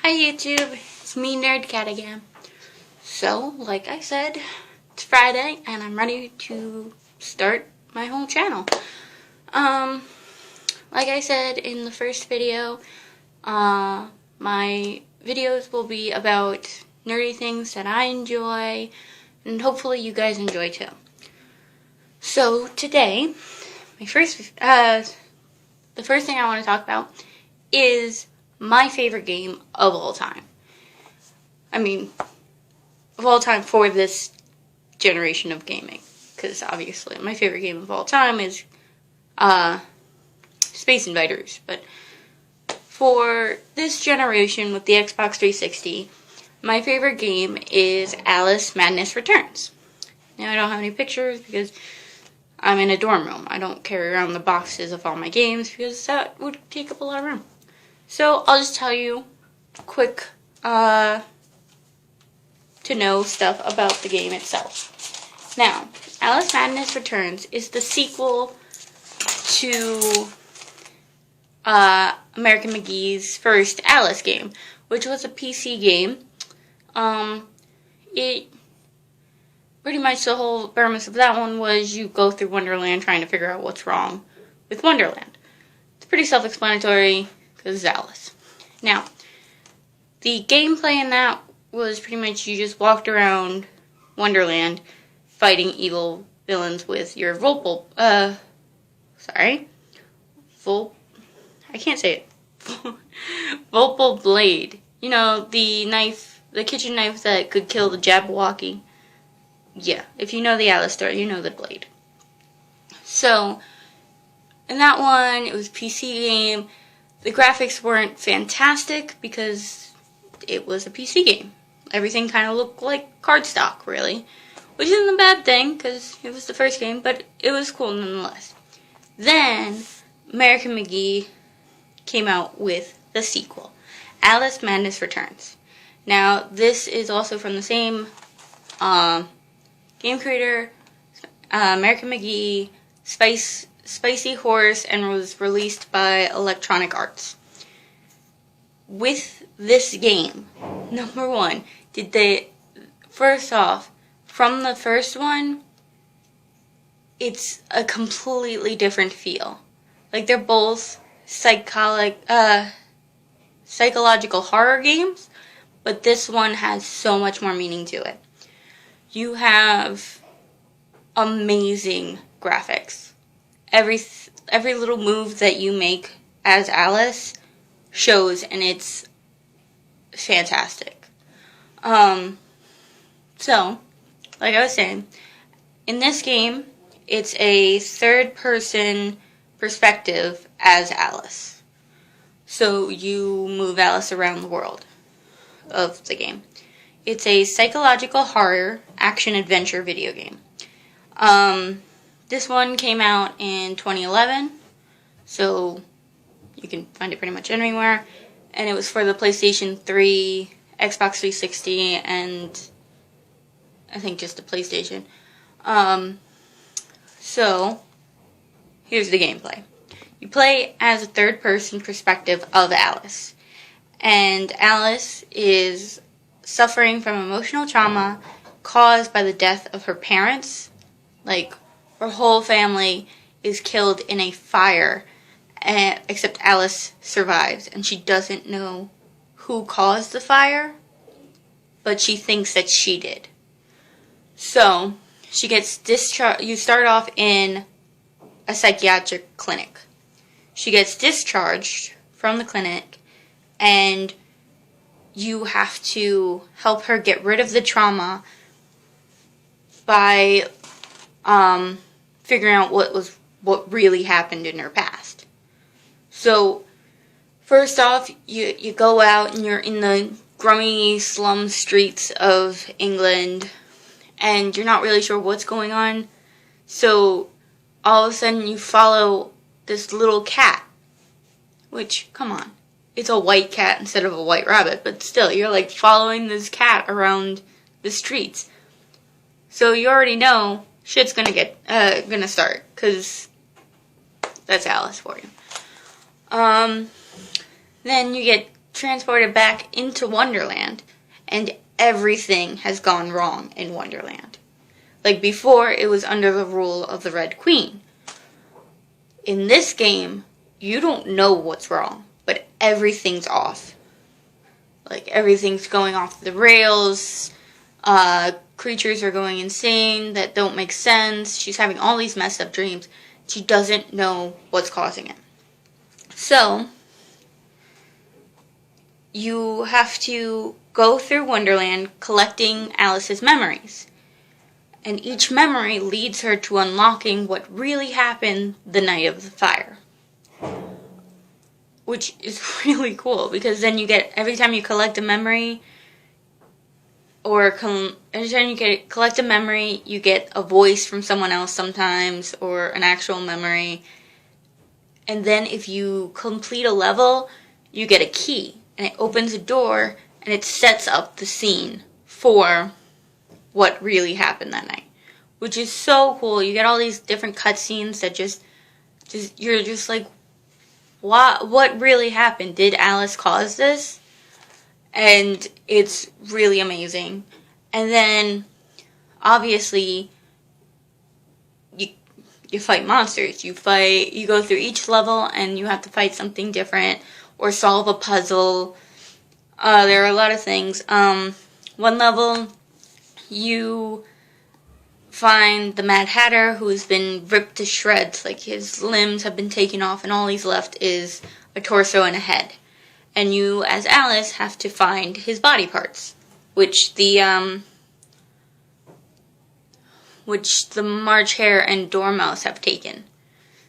Hi YouTube, it's me NerdCat again. So, like I said, it's Friday and I'm ready to start my whole channel. Like I said in the first video, my videos will be about nerdy things that I enjoy and hopefully you guys enjoy too. So today, the first thing I want to talk about is my favorite game of all time. I mean, of all time for this generation of gaming. Because obviously my favorite game of all time is Space Invaders. But for this generation with the Xbox 360, my favorite game is Alice Madness Returns. Now I don't have any pictures because I'm in a dorm room. I don't carry around the boxes of all my games because that would take up a lot of room. So I'll just tell you quick to know stuff about the game itself. Now, Alice Madness Returns is the sequel to American McGee's first Alice game, which was a PC game. It pretty much the whole premise of that one was you go through Wonderland trying to figure out what's wrong with Wonderland. It's pretty self-explanatory because it's Alice. Now, the gameplay in that was pretty much you just walked around Wonderland fighting evil villains with your I can't say it. Volpal blade. You know, the knife, the kitchen knife that could kill the Jabberwocky. Yeah, if you know the Alice story, you know the blade. So, in that one, it was a PC game. The graphics weren't fantastic because it was a PC game. Everything kind of looked like cardstock, really. Which isn't a bad thing because it was the first game, but it was cool nonetheless. Then, American McGee came out with the sequel, Alice Madness Returns. Now, this is also from the same game creator, American McGee, Spicy Horse, and was released by Electronic Arts. With this game, number one, first off, from the first one, it's a completely different feel. Like, they're both psychological horror games, but this one has so much more meaning to it. You have amazing graphics. Every little move that you make as Alice shows, and it's fantastic. So, like I was saying, in this game, it's a third-person perspective as Alice. So you move Alice around the world of the game. It's a psychological horror action-adventure video game. This one came out in 2011, so you can find it pretty much anywhere. And it was for the PlayStation 3, Xbox 360, and I think just the PlayStation. So, here's the gameplay. You play as a third-person perspective of Alice. And Alice is suffering from emotional trauma caused by the death of her parents. Like, her whole family is killed in a fire, except Alice survives, and she doesn't know who caused the fire, but she thinks that she did. So, she gets discharged. You start off in a psychiatric clinic. She gets discharged from the clinic, and you have to help her get rid of the trauma by figuring out what really happened in her past. So, first off, you go out and you're in the grummy slum streets of England, and you're not really sure what's going on. So, all of a sudden you follow this little cat, which, come on, it's a white cat instead of a white rabbit, but still, you're like following this cat around the streets. So you already know shit's gonna start, because that's Alice for you. Then you get transported back into Wonderland, and everything has gone wrong in Wonderland. Like before, it was under the rule of the Red Queen. In this game, you don't know what's wrong, but everything's off. Like, everything's going off the rails, creatures are going insane that don't make sense, she's having all these messed up dreams, she doesn't know what's causing it. So, you have to go through Wonderland collecting Alice's memories. And each memory leads her to unlocking what really happened the night of the fire. Which is really cool, because then you get, every time you collect a memory, every time you collect a memory, you get a voice from someone else sometimes, or an actual memory. And then if you complete a level, you get a key, and it opens a door, and it sets up the scene for what really happened that night. Which is so cool. You get all these different cutscenes that you're just like, what really happened? Did Alice cause this? And it's really amazing. And then, obviously, you fight monsters. You go through each level and you have to fight something different or solve a puzzle. There are a lot of things. One level, you find the Mad Hatter, who has been ripped to shreds. Like, his limbs have been taken off and all he's left is a torso and a head. And you, as Alice, have to find his body parts, which the March Hare and Dormouse have taken.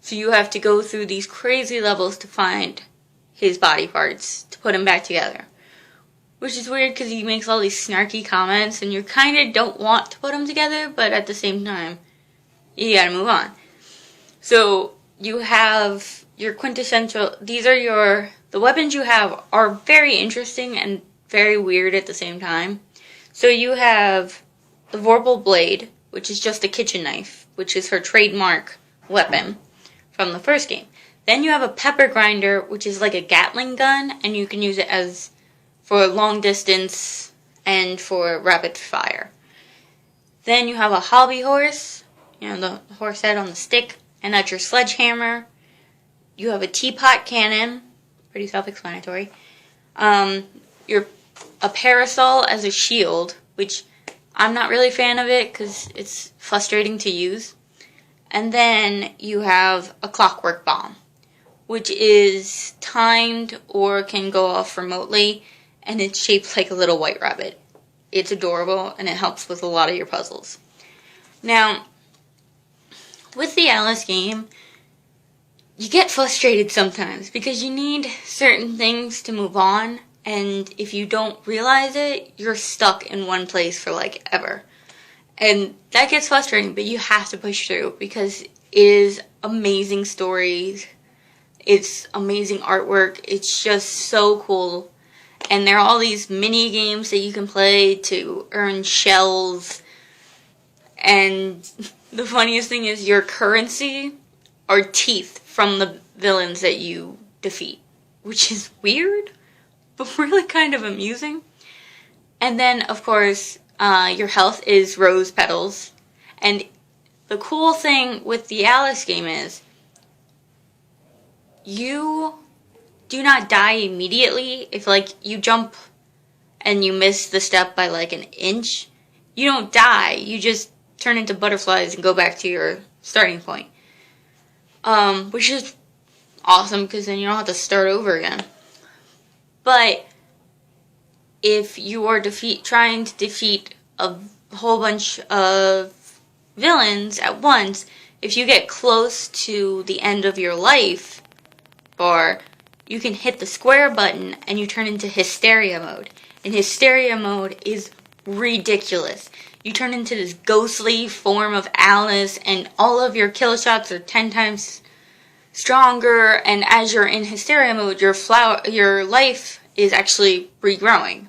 So you have to go through these crazy levels to find his body parts, to put him back together. Which is weird because he makes all these snarky comments and you kind of don't want to put them together, but at the same time, you gotta move on. So you have your quintessential, the weapons you have are very interesting and very weird at the same time. So you have the Vorpal Blade, which is just a kitchen knife, which is her trademark weapon from the first game. Then you have a Pepper Grinder, which is like a Gatling gun, and you can use it for long distance and for rapid fire. Then you have a hobby horse, the horse head on the stick, and that's your sledgehammer. You have a teapot cannon, pretty self-explanatory. A parasol as a shield, which I'm not really a fan of it because it's frustrating to use. And then you have a clockwork bomb, which is timed or can go off remotely. And it's shaped like a little white rabbit. It's adorable, and it helps with a lot of your puzzles. Now, with the Alice game, you get frustrated sometimes, because you need certain things to move on, and if you don't realize it, you're stuck in one place for, like, ever. And that gets frustrating, but you have to push through, because it is amazing stories, it's amazing artwork, it's just so cool. And there are all these mini games that you can play to earn shells. And the funniest thing is your currency are teeth from the villains that you defeat. Which is weird, but really kind of amusing. And then, of course, your health is rose petals. And the cool thing with the Alice game is you do not die immediately. If, you jump and you miss the step by, an inch, you don't die. You just turn into butterflies and go back to your starting point. Which is awesome, because then you don't have to start over again. But if you are trying to defeat a whole bunch of villains at once, if you get close to the end of your life bar, you can hit the square button and you turn into Hysteria mode. And Hysteria mode is ridiculous. You turn into this ghostly form of Alice, and all of your kill shots are 10 times stronger, and as you're in Hysteria mode, your life is actually regrowing.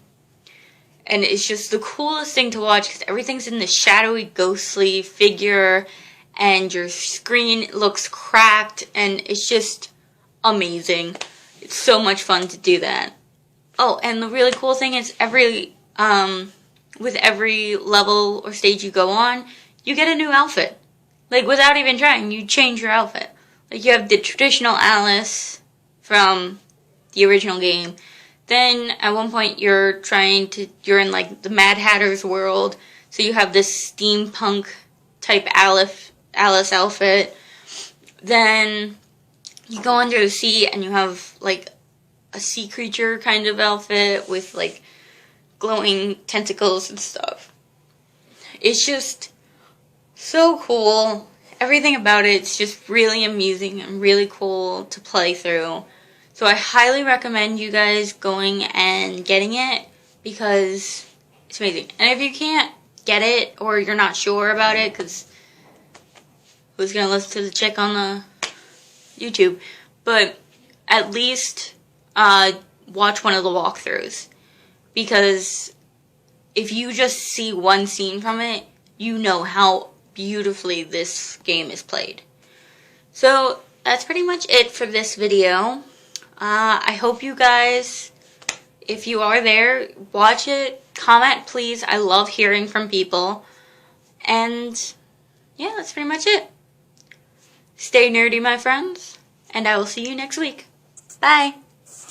And it's just the coolest thing to watch, because everything's in this shadowy, ghostly figure, and your screen looks cracked, and it's just amazing. It's so much fun to do that. Oh, and the really cool thing is with every level or stage you go on, you get a new outfit. Like, without even trying, you change your outfit. Like, you have the traditional Alice from the original game. Then, at one point, you're in, like, the Mad Hatter's world. So you have this steampunk type Alice outfit. Then, you go under the sea and you have, like, a sea creature kind of outfit with, like, glowing tentacles and stuff. It's just so cool. Everything about it's just really amusing and really cool to play through. So I highly recommend you guys going and getting it because it's amazing. And if you can't get it or you're not sure about it, because who's going to listen to the chick on the YouTube? But at least watch one of the walkthroughs. Because if you just see one scene from it, you know how beautifully this game is played. So that's pretty much it for this video. I hope you guys, if you are there, watch it. Comment, please. I love hearing from people. And yeah, that's pretty much it. Stay nerdy, my friends. And I will see you next week. Bye.